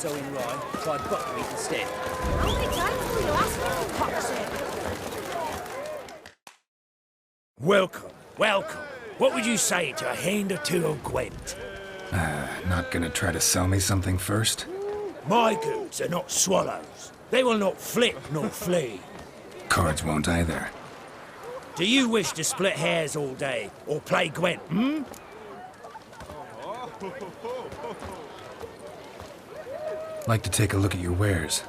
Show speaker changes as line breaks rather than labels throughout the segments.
sowing rye, tried buckwheat instead.
How many times will you ask me, for fuck's sake?
Welcome, welcome. What would you say to a hand or two of Gwent?
Not gonna try to sell me something first?
My goods are not swallows. They will not flit nor flee.
Cards won't either.
Do you wish to split hairs all day, or play Gwent, hmm?
Like to take a look at your wares.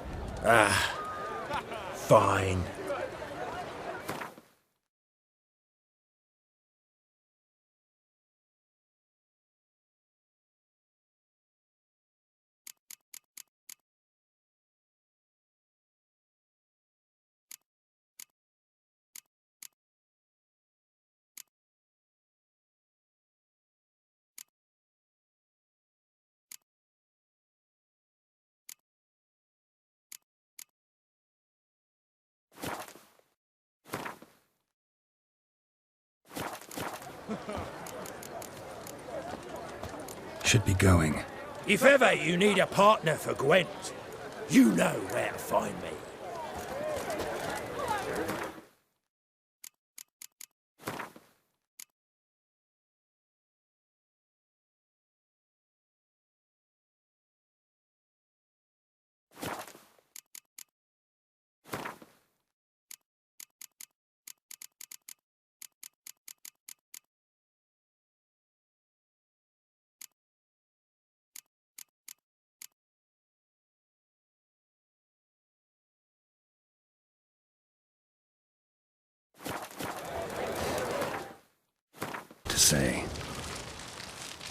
Fine.
Should be going.
If ever you need a partner for Gwent, you know where to find me.
To say.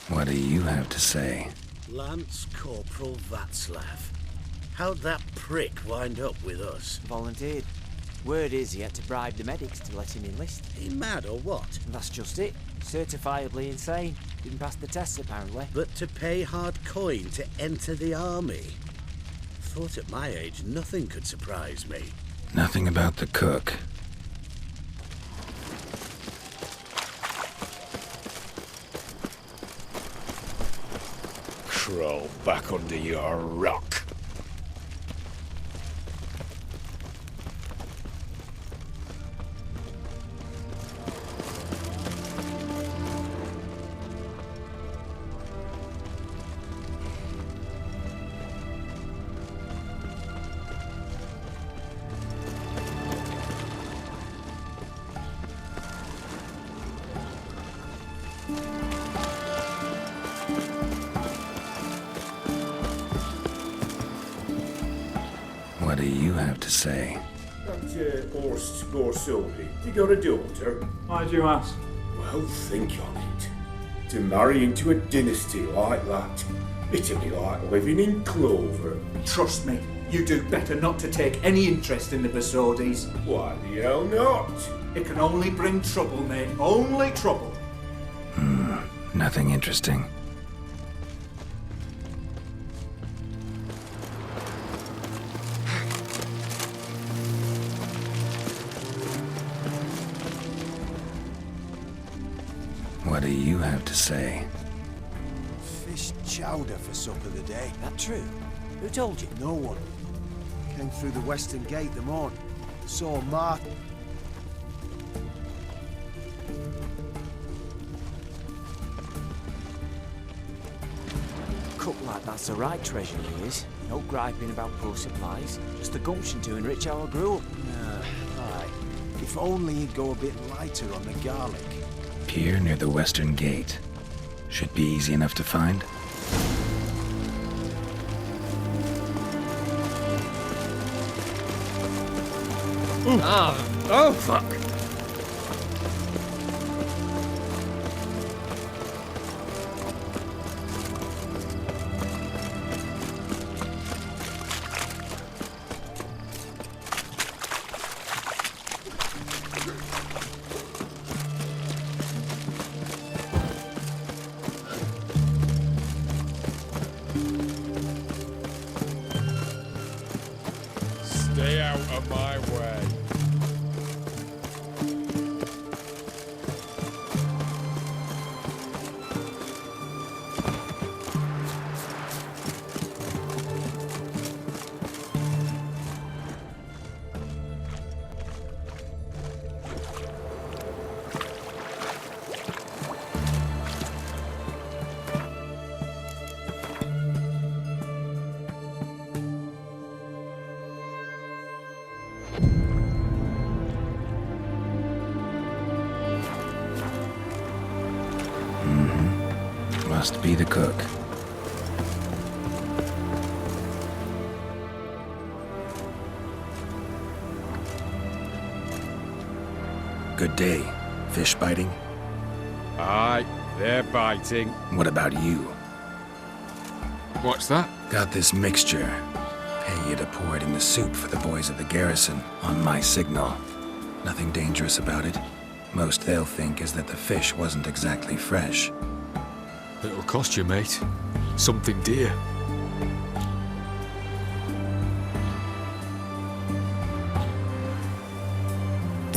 What do you have to say?
Lance Corporal Václav. How'd that prick wind up with us?
Volunteered. Word is he had to bribe the medics to let him enlist.
He mad or what?
And that's just it. Certifiably insane. Didn't pass the tests, apparently.
But to pay hard coin to enter the army? Thought at my age nothing could surprise me.
Nothing about the cook.
Crawl back under your rock.
What do you have to say?
That Horst Gorsoldi, you got a daughter?
Why do you ask?
Well, think on it. To marry into a dynasty like that, it'd be like living in clover.
Trust me, you do better not to take any interest in the Basodis.
Why the hell not?
It can only bring trouble, mate. Only trouble.
Nothing interesting. What do you have to say?
Fish chowder for supper today.
That true? Who told you?
No one. Came through the western gate the morning. Saw Martin.
Cook like that's the right treasure he is. No griping about poor supplies. Just the gumption to enrich our gruel.
Aye. If only he'd go a bit lighter on the garlic.
Pier near the western gate. Should be easy enough to find.
Oh, fuck.
Stay out of my way.
Must be the cook. Good day. Fish biting?
Aye, they're biting.
What about you?
What's that?
Got this mixture. Pay you to pour it in the soup for the boys of the garrison on my signal. Nothing dangerous about it. Most they'll think is that the fish wasn't exactly fresh.
It'll cost you, mate. Something dear.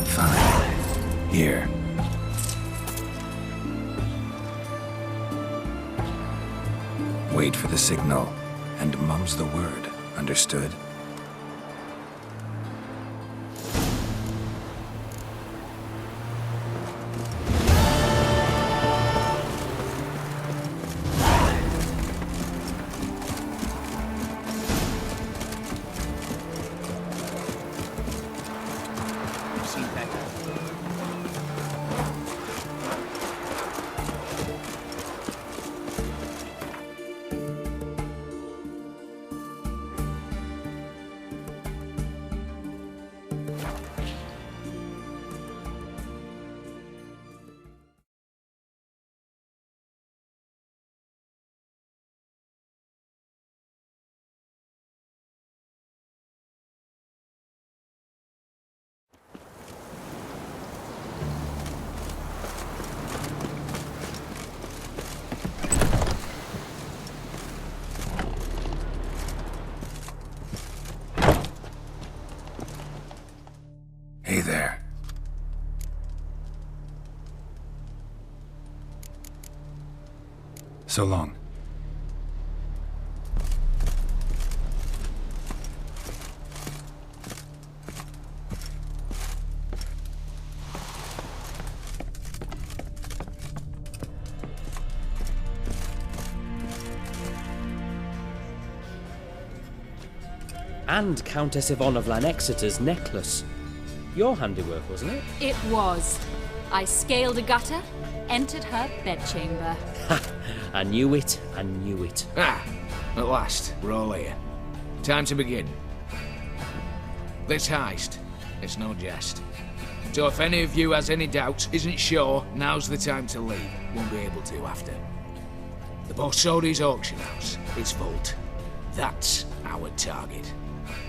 Fine. Here. Wait for the signal, and mum's the word. Understood? Hey there. So long.
And Countess Yvonne of Lanexeter's necklace. Your handiwork, wasn't it?
It was. I scaled a gutter, entered her bedchamber.
Ha! I knew it, I knew it.
Ah, at last, we're all here. Time to begin. This heist, it's no jest. So if any of you has any doubts, isn't sure, now's the time to leave. Won't be able to after. The Borsodi's auction house, its vault. That's our target.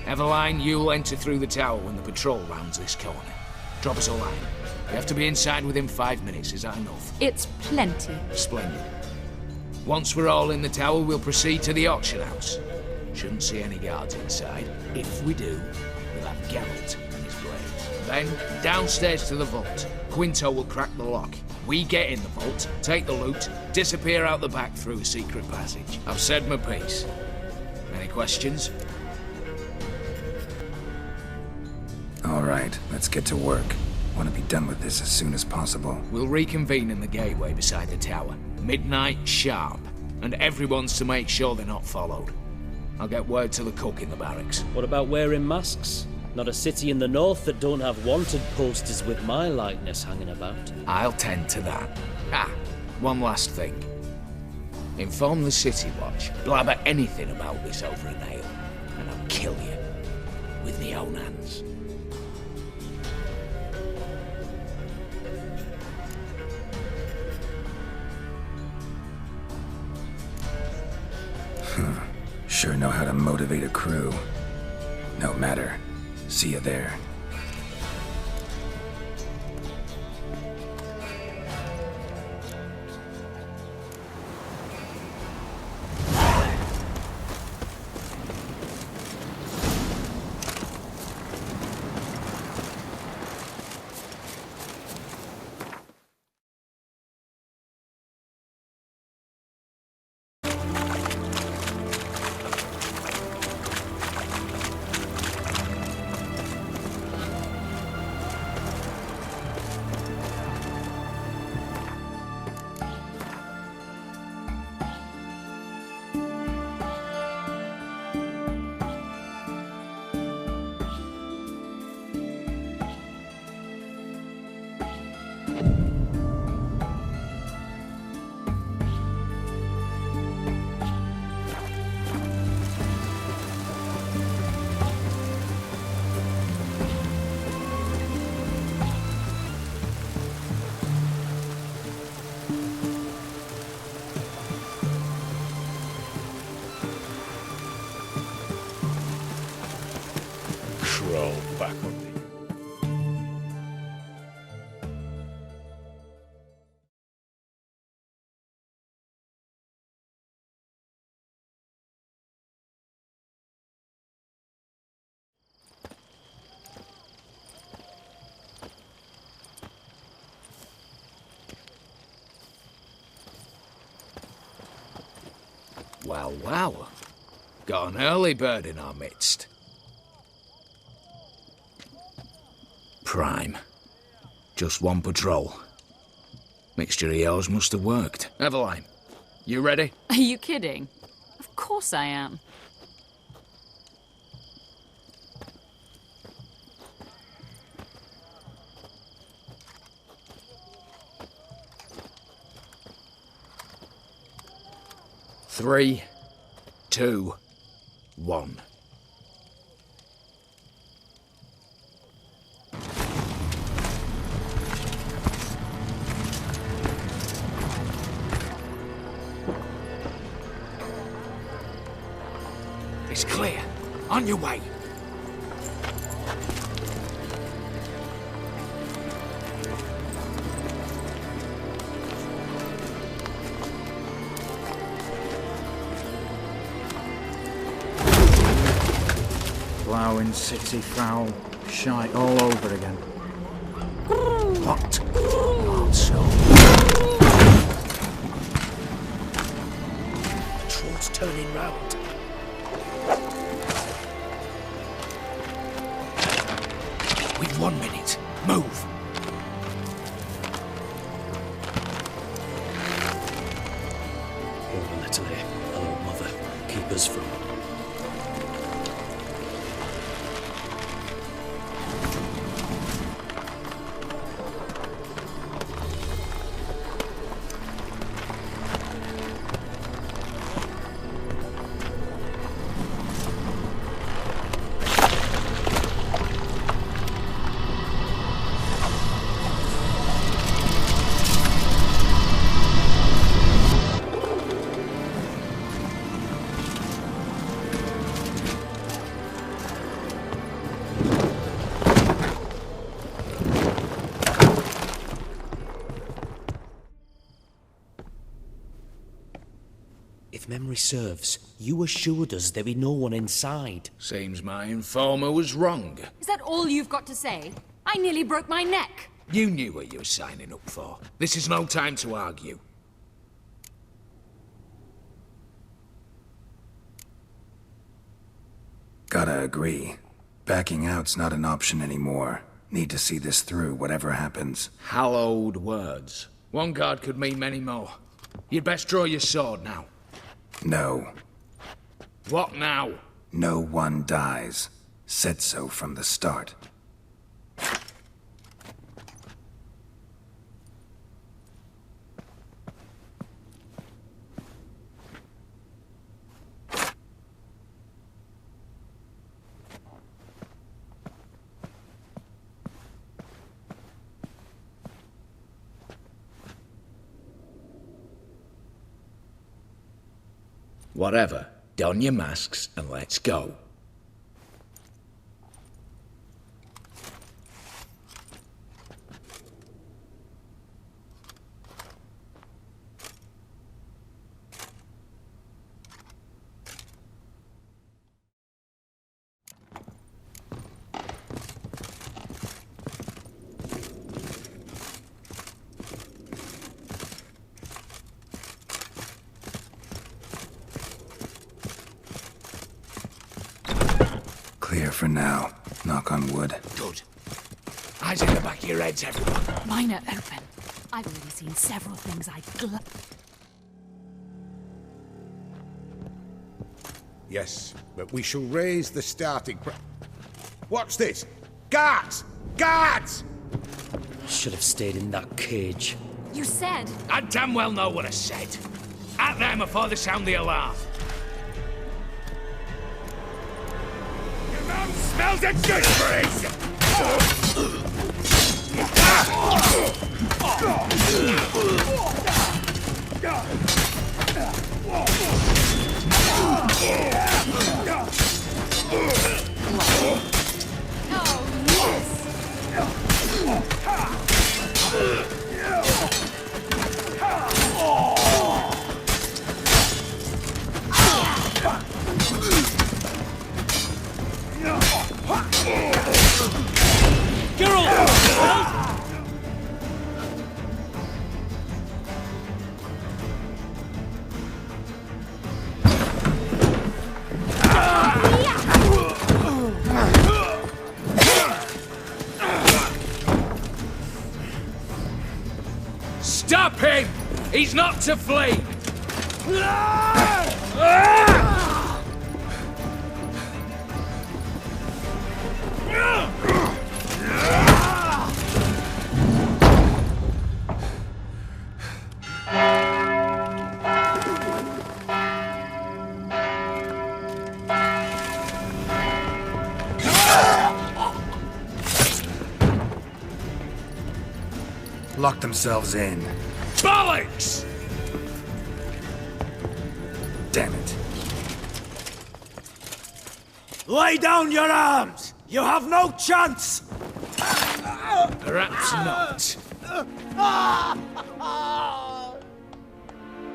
Eveline, you'll enter through the tower when the patrol rounds this corner. Drop us a line. You have to be inside within 5 minutes, is that enough?
It's plenty.
Splendid. Once we're all in the tower, we'll proceed to the auction house. Shouldn't see any guards inside. If we do, we'll have Geralt and his blades. Then, downstairs to the vault. Quinto will crack the lock. We get in the vault, take the loot, disappear out the back through a secret passage. I've said my piece. Any questions?
All right, let's get to work. Want to be done with this as soon as possible.
We'll reconvene in the gateway beside the tower. Midnight sharp. And everyone's to make sure they're not followed. I'll get word to the cook in the barracks.
What about wearing masks? Not a city in the north that don't have wanted posters with my likeness hanging about.
I'll tend to that. Ah, one last thing. Inform the City Watch. Blabber anything about this over an ale, and I'll kill you. With my own hands.
Sure know how to motivate a crew. No matter. See you there.
roll back on me.
Well, well. Got an early bird in our midst. Prime. Just one patrol. Mixture of yours must have worked. Eveline, you ready?
Are you kidding? Of course I am.
Three, two, one. It's clear. On your way.
Ploughing, city foul, shite all over again.
What? Also.
Patrol's turning round.
We've 1 minute. Move.
Hold a little here. Hello, mother. Keep us from...
If memory serves, you assured us there be no one inside.
Seems my informer was wrong.
Is that all you've got to say? I nearly broke my neck.
You knew what you were signing up for. This is no time to argue.
Gotta agree. Backing out's not an option anymore. Need to see this through, whatever happens.
Hallowed words. One guard could mean many more. You'd best draw your sword now.
No.
What now?
No one dies. Said so from the start.
Whatever. Don your masks and let's go.
Clear for now. Knock on wood.
Good. Eyes in the back of your heads, everyone.
Mine are open. I've already seen several things I'd
Yes, but we shall raise the starting What's this? Guards! Guards!
Should have stayed in that cage.
You said...
I damn well know what I said. At them before they sound the alarm. Your mouth smells of gooseberries! Stop him! He's not to flee!
Lock themselves in.
Bollocks!
Damn it.
Lay down your arms! You have no chance!
Perhaps not.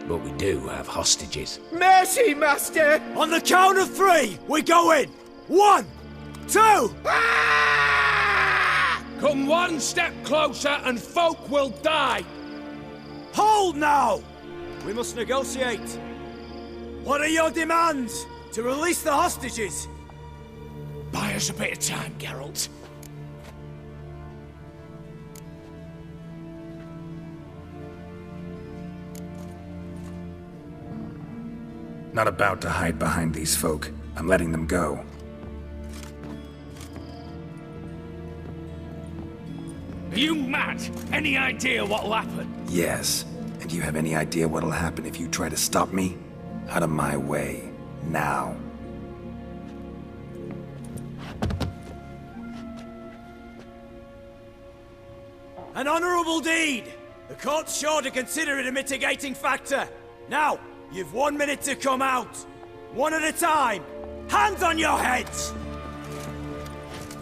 But we do have hostages.
Mercy, Master! On the count of 3, we go in! 1, 2!
Come one step closer and folk will die!
Hold now! We must negotiate. What are your demands? To release the hostages?
Buy us a bit of time, Geralt.
Not about to hide behind these folk. I'm letting them go.
Are you mad? Any idea what'll happen?
Yes. And do you have any idea what'll happen if you try to stop me? Out of my way. Now.
An honorable deed! The court's sure to consider it a mitigating factor. Now, you've 1 minute to come out. One at a time. Hands on your heads!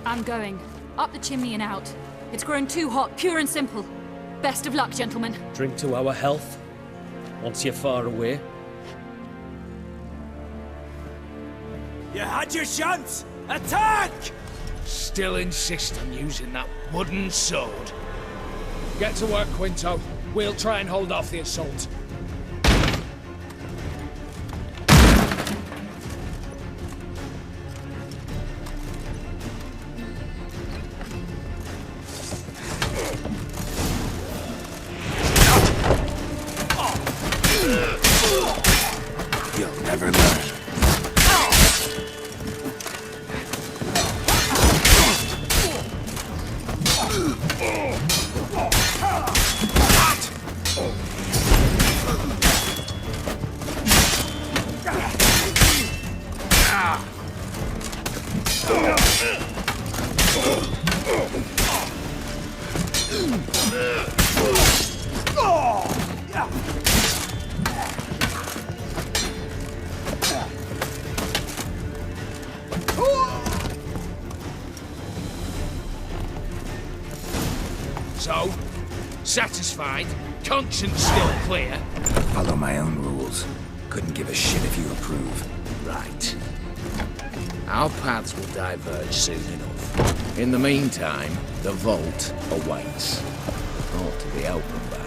I'm going. Up the chimney and out. It's grown too hot, pure and simple. Best of luck, gentlemen.
Drink to our health. Once you're far away.
You had your chance! Attack!
Still insist on using that wooden sword. Get to work, Quinto. We'll try and hold off the assault.
You'll never learn.
So, satisfied? Conscience still clear?
Follow my own rules. Couldn't give a shit if you approve.
Right. Our paths will diverge soon enough. In the meantime, the vault awaits. Ought to be open by now.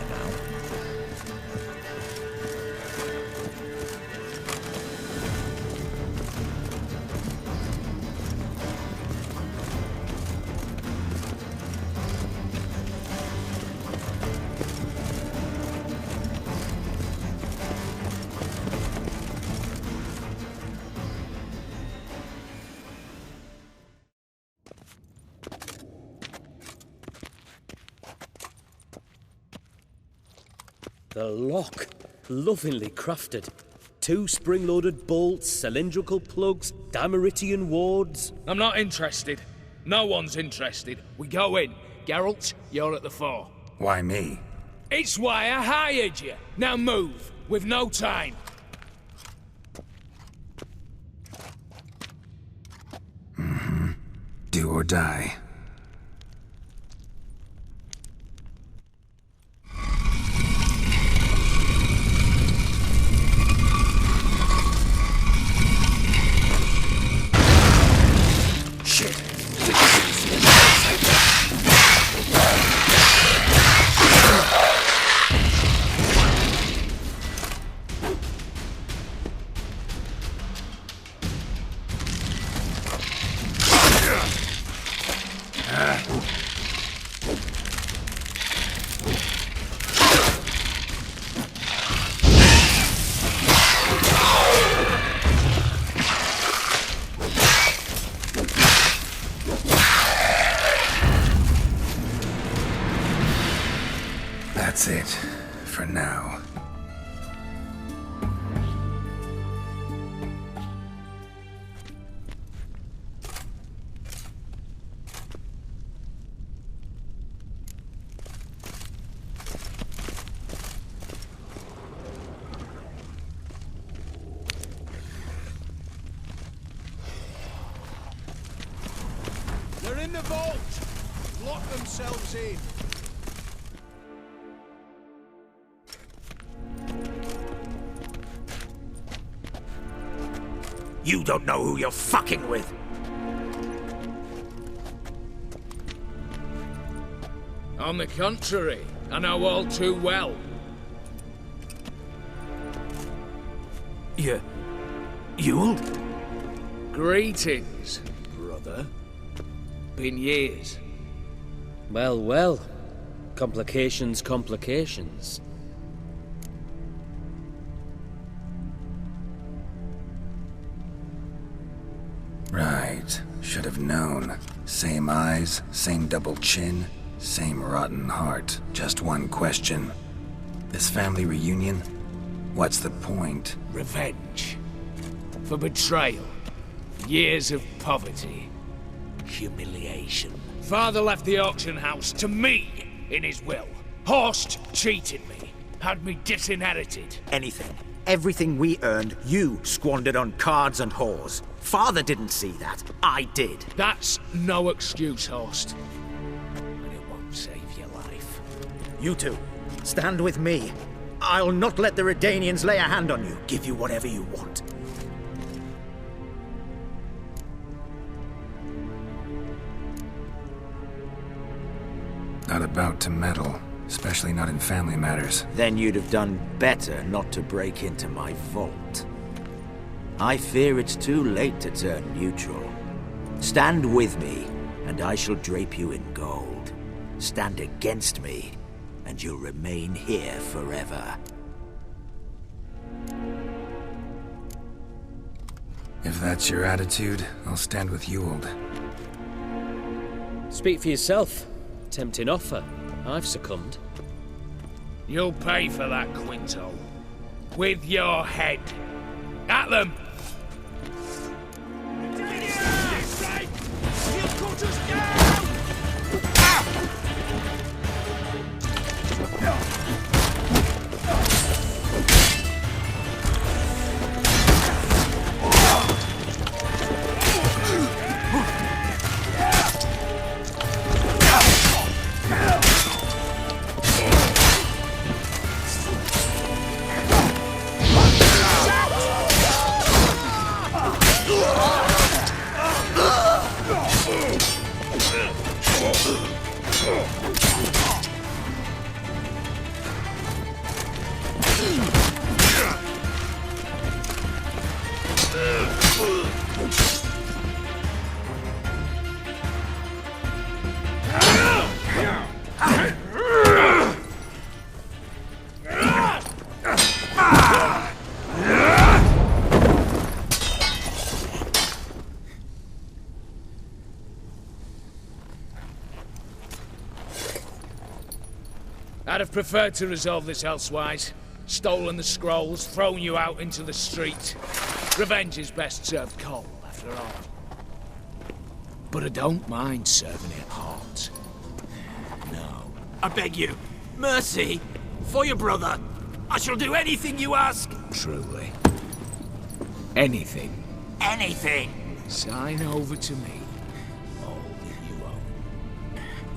The lock. Lovingly crafted. 2 spring-loaded bolts, cylindrical plugs, Dameritian wards.
I'm not interested. No one's interested. We go in. Geralt, you're at the fore.
Why me?
It's why I hired you. Now move. We've no time.
Do or die. That's it, for now.
They're in the vault! Lock themselves in.
You don't know who you're fucking with.
On the contrary, I know all too well.
You'll?
Greetings, brother. Been years.
Well, well. Complications, complications.
Right. Should have known. Same eyes, same double chin, same rotten heart. Just one question. This family reunion? What's the point?
Revenge. For betrayal. Years of poverty. Humiliation. Father left the auction house to me in his will. Horst cheated me. Had me disinherited.
Anything. Everything we earned, you squandered on cards and whores. Father didn't see that. I did.
That's no excuse, Horst. And it won't save your life.
You two, stand with me. I'll not let the Redanians lay a hand on you. Give you whatever you want.
Not about to meddle, especially not in family matters.
Then you'd have done better not to break into my vault. I fear it's too late to turn neutral. Stand with me, and I shall drape you in gold. Stand against me, and you'll remain here forever.
If that's your attitude, I'll stand with Ewald.
Speak for yourself. Tempting offer. I've succumbed.
You'll pay for that, Quinto. With your head. At them! I'd have preferred to resolve this elsewise. Stolen the scrolls, thrown you out into the street. Revenge is best served cold, after all. But I don't mind serving it hot. No.
I beg you, mercy, for your brother. I shall do anything you ask.
Truly. Anything.
Anything.
Sign over to me all that you own.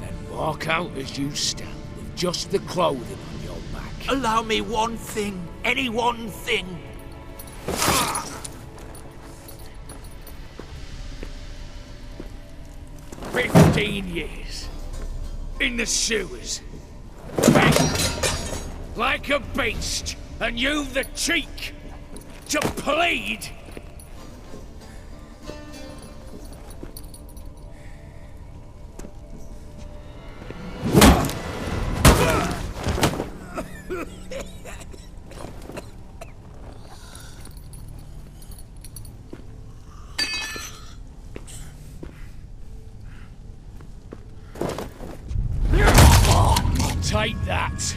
Then walk out as you stand. Just the clothing on your back.
Allow me one thing. Any one thing.
15 years. In the sewers. Begging. Like a beast. And you've the cheek to plead. Take that.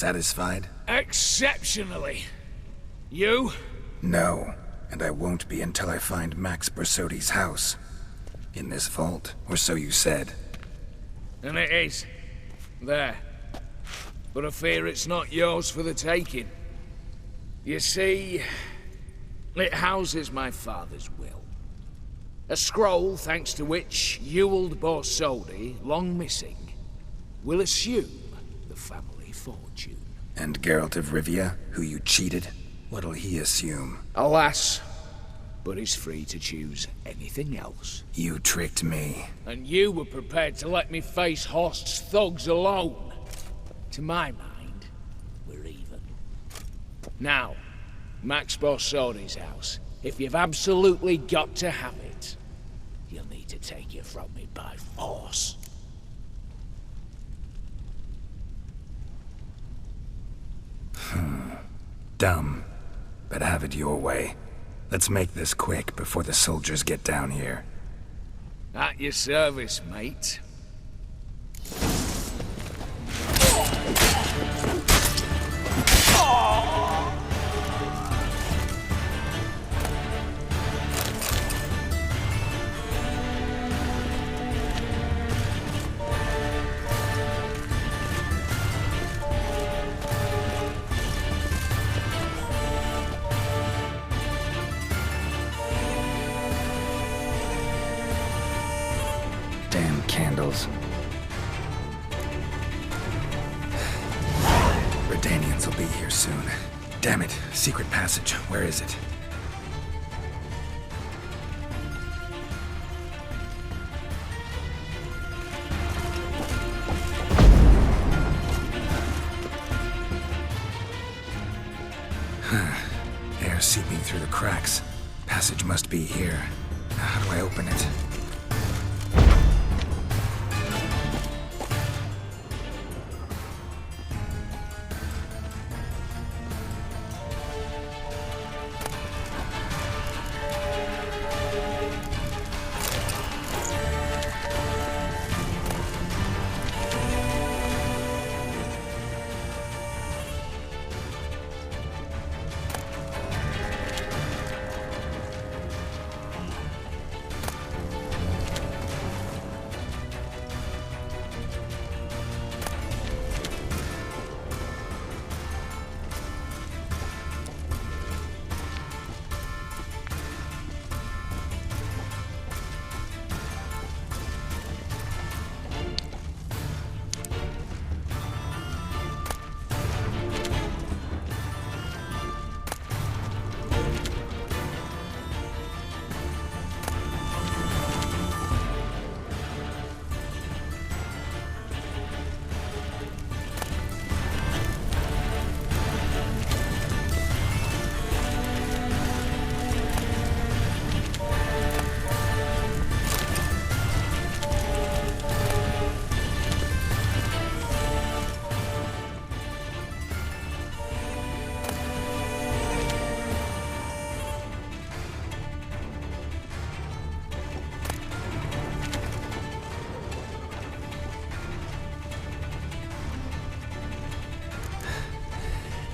Satisfied?
Exceptionally. You?
No, and I won't be until I find Max Bersodi's house. In this vault, or so you said.
And it is. There. But I fear it's not yours for the taking. You see, it houses my father's will. A scroll thanks to which Ewald Borsodi, long missing, will assume the family fortune.
And Geralt of Rivia, who you cheated, what'll he assume?
Alas, but he's free to choose anything else.
You tricked me.
And you were prepared to let me face Horst's thugs alone. To my mind, we're even. Now, Max Borsodi's house. If you've absolutely got to have it, you'll need to take it from me by force.
Dumb, but have it your way. Let's make this quick before the soldiers get down here.
At your service, mate.
Damn candles. Redanians will be here soon. Damn it, secret passage. Where is it? Air seeping through the cracks. Passage must be here. Now, how do I open it?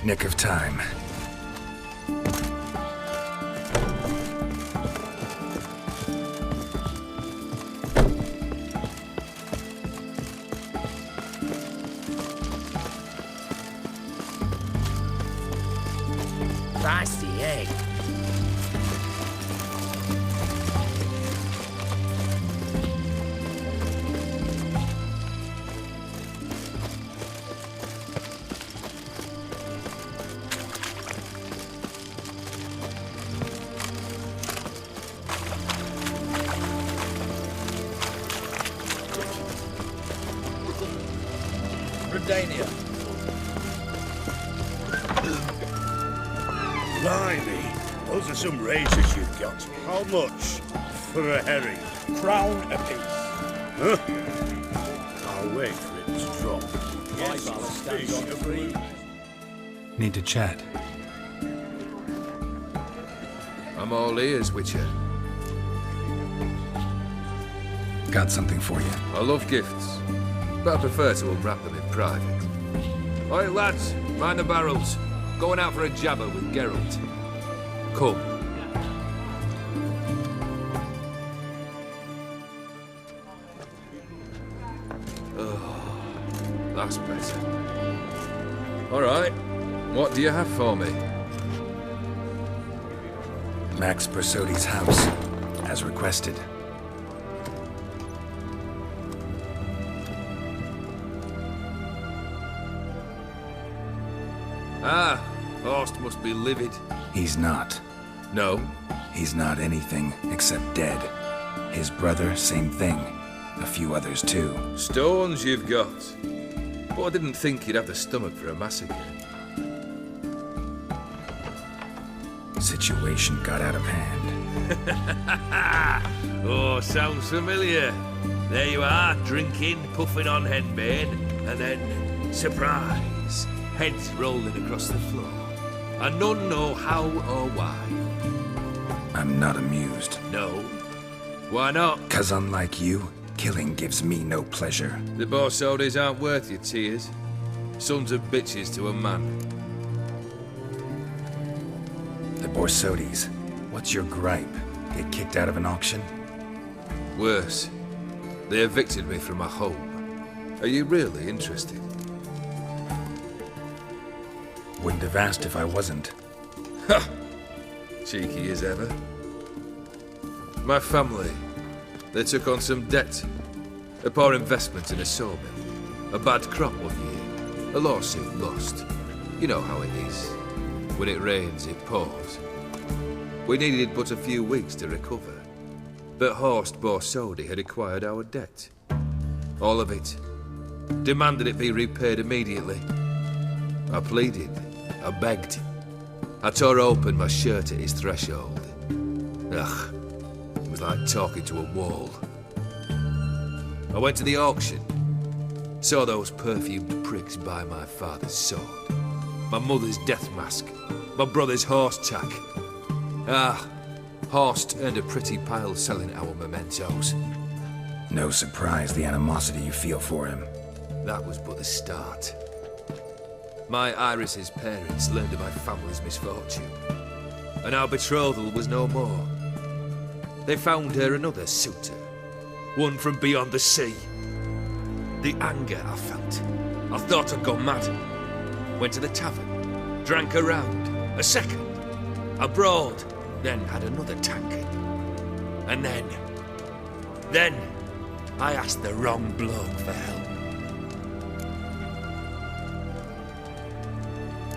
Nick of time.
That's the egg.
Redania. Blimey, those are some razors you've got. How much for a herring?
Crown apiece.
Huh? I'll wait for it to drop.
Need to chat.
I'm all ears, Witcher.
Got something for you.
I love gifts, but I prefer to unwrap them in private. Oi, lads, mind the barrels. Going out for a jabber with Geralt. Come. Oh, that's better. All right, what do you have for me?
Max Bersodi's house, as requested.
Ah, Horst must be livid.
He's not.
No?
He's not anything except dead. His brother, same thing. A few others too.
Stones you've got. But I didn't think you'd have the stomach for a massacre.
Situation got out of hand.
Oh, sounds familiar. There you are, drinking, puffing on henbane, and then, surprise, heads rolling across the floor. And none know how or why.
I'm not amused.
No? Why not?
'Cause unlike you, killing gives me no pleasure.
The Borsodis aren't worth your tears. Sons of bitches to a man.
The Borsodis. What's your gripe? Get kicked out of an auction?
Worse. They evicted me from my home. Are you really interested?
Wouldn't have asked if I wasn't.
Ha! Cheeky as ever. My family, they took on some debt. A poor investment in a sawmill. A bad crop one year. A lawsuit lost. You know how it is. When it rains, it pours. We needed but a few weeks to recover. But Horst Borsodi had acquired our debt. All of it. Demanded it be repaid immediately. I pleaded. I begged. I tore open my shirt at his threshold. Ugh. It was like talking to a wall. I went to the auction. Saw those perfumed pricks buy my father's sword. My mother's death mask. My brother's horse tack. Ah, Horst earned a pretty pile selling our mementos.
No surprise the animosity you feel for him.
That was but the start. My Iris's parents learned of my family's misfortune, and our betrothal was no more. They found her another suitor, one from beyond the sea. The anger I felt, I thought I'd gone mad. Went to the tavern, drank a round, a second, abroad, then had another tankard. And then, I asked the wrong bloke for help.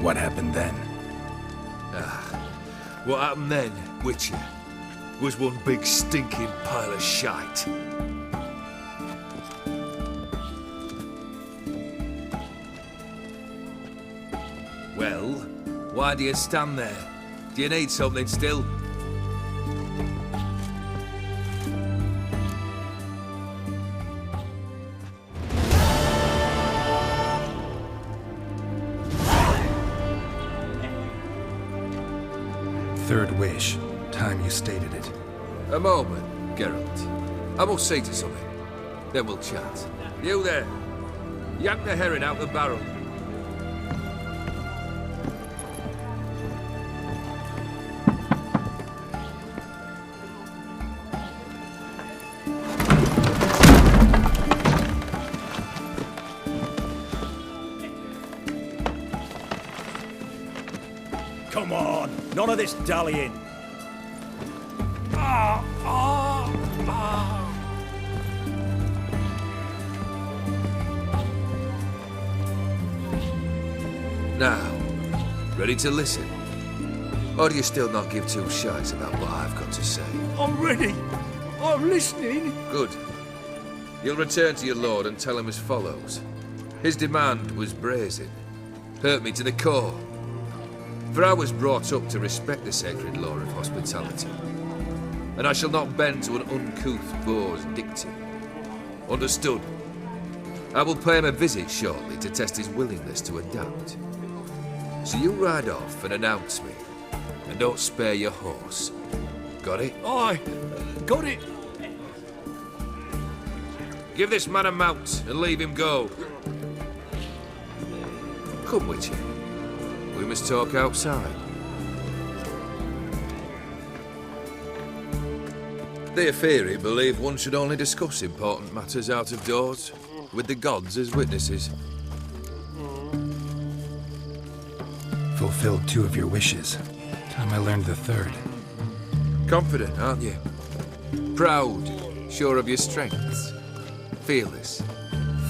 What happened then?
What happened then, Witcher, was one big stinking pile of shite. Well, why do you stand there? Do you need something still?
Third wish. Time you stated it.
A moment, Geralt. I must say to something. Then we'll chat. You there. Yank the herring out the barrel.
Come on, none of this dallying.
Now, ready to listen? Or do you still not give two shites about what I've got to say?
I'm ready. I'm listening.
Good. You'll return to your lord and tell him as follows. His demand was brazen. Hurt me to the core. For I was brought up to respect the sacred law of hospitality. And I shall not bend to an uncouth boor's dictum. Understood? I will pay him a visit shortly to test his willingness to adapt. So you ride off and announce me. And don't spare your horse. Got it?
Aye, got it.
Give this man a mount and leave him go. Come, Witcher. We must talk outside. The Aetheri believe one should only discuss important matters out of doors, with the gods as witnesses.
Fulfilled 2 of your wishes. Time I learned the 3rd.
Confident, aren't you? Proud, sure of your strengths. Fearless.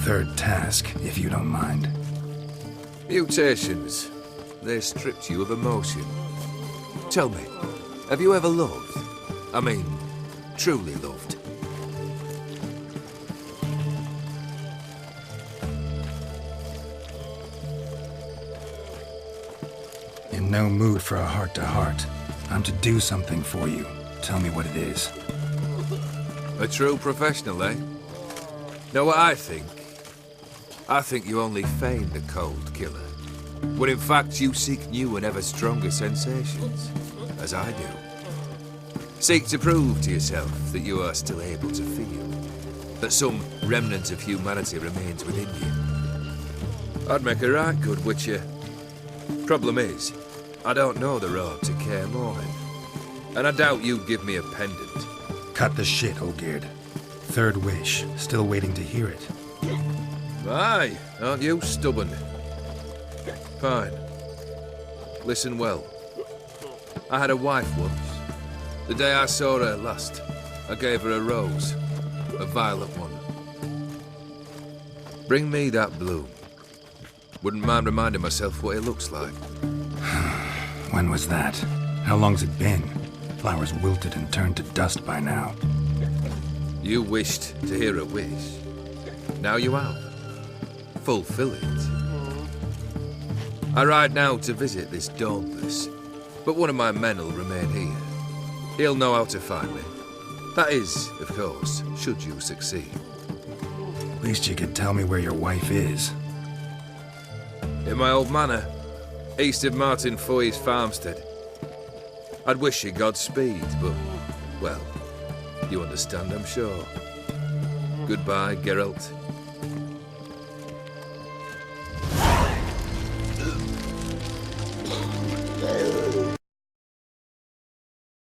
3rd task, if you don't mind.
Mutations. They stripped you of emotion. Tell me, have you ever loved? I mean, truly loved?
In no mood for a heart-to-heart. I'm to do something for you. Tell me what it is.
A true professional, eh? Know what I think? I think you only feign the cold killer, when in fact you seek new and ever stronger sensations, as I do. Seek to prove to yourself that you are still able to feel, that some remnant of humanity remains within you. I'd make a right good Witcher. Problem is, I don't know the road to Kaer Morhen, and I doubt you'd give me a pendant.
Cut the shit, Olgierd. 3rd wish. Still waiting to hear it.
Aye, aren't you stubborn? Fine. Listen well. I had a wife once. The day I saw her last, I gave her a rose. A violet one. Bring me that bloom. Wouldn't mind reminding myself what it looks like.
When was that? How long's it been? Flowers wilted and turned to dust by now.
You wished to hear a wish. Now you have. Fulfill it. I ride now to visit this Dauntless, but one of my men will remain here. He'll know how to find me. That is, of course, should you succeed.
At least you could tell me where your wife is.
In my old manor, east of Martin Foy's farmstead. I'd wish you Godspeed, but, well, you understand, I'm sure. Goodbye, Geralt.